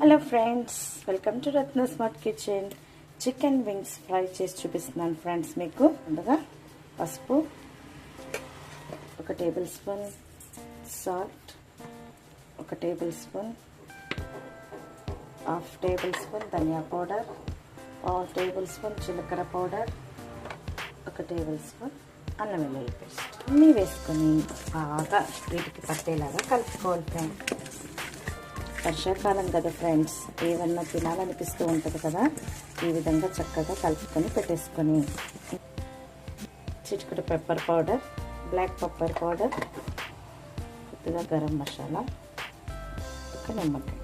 Hello friends, welcome to Ratna smart kitchen. Chicken wings fry చేసి చూపిస్తున్నాను friends. మీకు ముందుగా పసుపు, 1 tablespoon salt, 1 tablespoon, 1/2 tablespoon ధనియా పౌడర్, 1/2 టేబుల్ స్పూన్ జీలకర్ర పౌడర్, 1 టేబుల్ స్పూన్ అల్లం వెల్లుల్లి పేస్ట్ అన్నీ వేసుకొని బాగా వీటికి పట్టేలాగా కలుపుకోవాలి ఫ్రెండ్స్. వర్షాకాలం కదా ఫ్రెండ్స్, ఏమన్నా తినాలనిపిస్తూ ఉంటుంది కదా. ఈ విధంగా చక్కగా కలుపుకొని పెట్టేసుకొని చిటికెడు pepper powder, black pepper powder, కొద్దిగా గరం మసాలా, ఒక నిమ్మకాయ